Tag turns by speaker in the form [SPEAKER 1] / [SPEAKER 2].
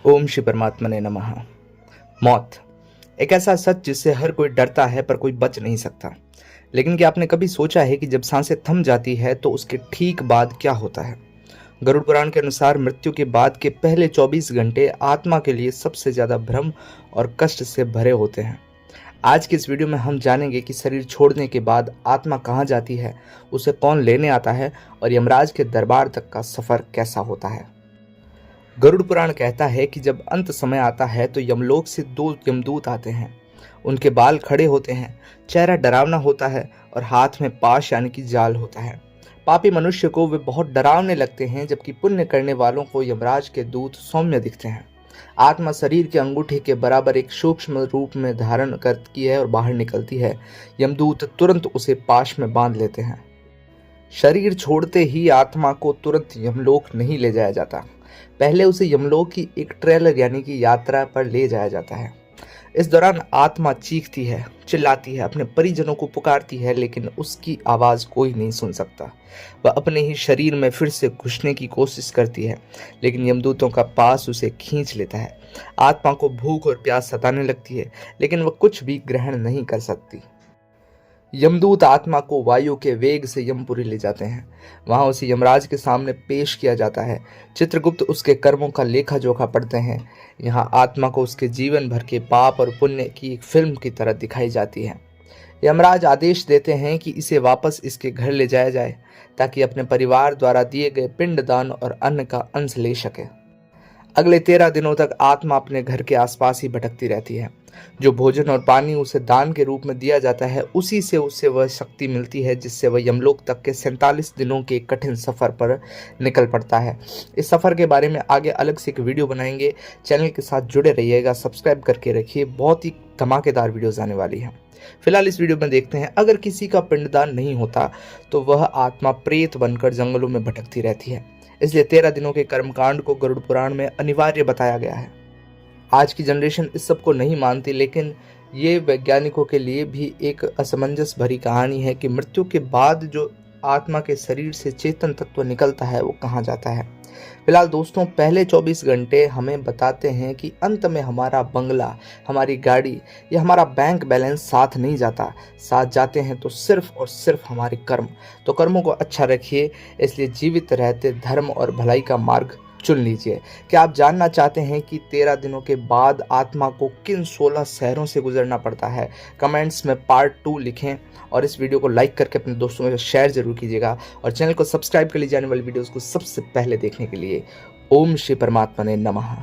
[SPEAKER 1] ओम श्री परमात्मा ने नमः। मौत एक ऐसा सच जिससे हर कोई डरता है पर कोई बच नहीं सकता। लेकिन क्या आपने कभी सोचा है कि जब सांसें थम जाती है तो उसके ठीक बाद क्या होता है? गरुड़ पुराण के अनुसार मृत्यु के बाद के पहले 24 घंटे आत्मा के लिए सबसे ज्यादा भ्रम और कष्ट से भरे होते हैं। आज की इस वीडियो में हम जानेंगे कि शरीर छोड़ने के बाद आत्मा कहाँ जाती है, उसे कौन लेने आता है और यमराज के दरबार तक का सफर कैसा होता है। गरुड़ पुराण कहता है कि जब अंत समय आता है तो यमलोक से दो यमदूत आते हैं। उनके बाल खड़े होते हैं, चेहरा डरावना होता है और हाथ में पाश यानी कि जाल होता है। पापी मनुष्य को वे बहुत डरावने लगते हैं, जबकि पुण्य करने वालों को यमराज के दूत सौम्य दिखते हैं। आत्मा शरीर के अंगूठे के बराबर एक सूक्ष्म रूप में धारण करती है और बाहर निकलती है। यमदूत तुरंत उसे पाश में बांध लेते हैं। शरीर छोड़ते ही आत्मा को तुरंत यमलोक नहीं ले जाया जाता, पहले उसे यमलोक की एक ट्रेलर यानी कि यात्रा पर ले जाया जाता है। इस दौरान आत्मा चीखती है, चिल्लाती है, अपने परिजनों को पुकारती है, लेकिन उसकी आवाज कोई नहीं सुन सकता। वह अपने ही शरीर में फिर से घुसने की कोशिश करती है, लेकिन यमदूतों का पास उसे खींच लेता है। आत्मा को भूख और प्यास सताने लगती है, लेकिन वह कुछ भी ग्रहण नहीं कर सकती। यमदूत आत्मा को वायु के वेग से यमपुरी ले जाते हैं। वहां उसे यमराज के सामने पेश किया जाता है। चित्रगुप्त उसके कर्मों का लेखा जोखा पढ़ते हैं। यहाँ आत्मा को उसके जीवन भर के पाप और पुण्य की एक फिल्म की तरह दिखाई जाती है। यमराज आदेश देते हैं कि इसे वापस इसके घर ले जाया जाए, ताकि अपने परिवार द्वारा दिए गए पिंडदान और अन्न का अंश ले सके। अगले 13 दिनों तक आत्मा अपने घर के आसपास ही भटकती रहती है। जो भोजन और पानी उसे दान के रूप में दिया जाता है, उसी से उसे वह शक्ति मिलती है जिससे वह यमलोक तक के 47 दिनों के कठिन सफर पर निकल पड़ता है। इस सफर के बारे में आगे अलग से एक वीडियो बनाएंगे। चैनल के साथ जुड़े रहिएगा, सब्सक्राइब करके रखिए, बहुत ही धमाकेदार वीडियोस आने वाली हैं। फिलहाल इस वीडियो में देखते हैं, अगर किसी का पिंडदान नहीं होता तो वह आत्मा प्रेत बनकर जंगलों में भटकती रहती है। इसलिए 13 दिनों के कर्मकांड को गरुड़ पुराण में अनिवार्य बताया गया है। आज की जनरेशन इस सब को नहीं मानती, लेकिन ये वैज्ञानिकों के लिए भी एक असमंजस भरी कहानी है कि मृत्यु के बाद जो आत्मा के शरीर से चेतन तत्व निकलता है वो कहाँ जाता है। फिलहाल दोस्तों, पहले 24 घंटे हमें बताते हैं कि अंत में हमारा बंगला, हमारी गाड़ी या हमारा बैंक बैलेंस साथ नहीं जाता। साथ जाते हैं तो सिर्फ और सिर्फ हमारे कर्म। तो कर्मों को अच्छा रखिए, इसलिए जीवित रहते धर्म और भलाई का मार्ग चुन लीजिए। क्या आप जानना चाहते हैं कि 13 दिनों के बाद आत्मा को किन 16 शहरों से गुजरना पड़ता है? कमेंट्स में पार्ट 2 लिखें और इस वीडियो को लाइक करके अपने दोस्तों में शेयर जरूर कीजिएगा और चैनल को सब्सक्राइब कर लीजिए आने वाली वीडियोस को सबसे पहले देखने के लिए। ओम श्री परमात्मा ने नमः।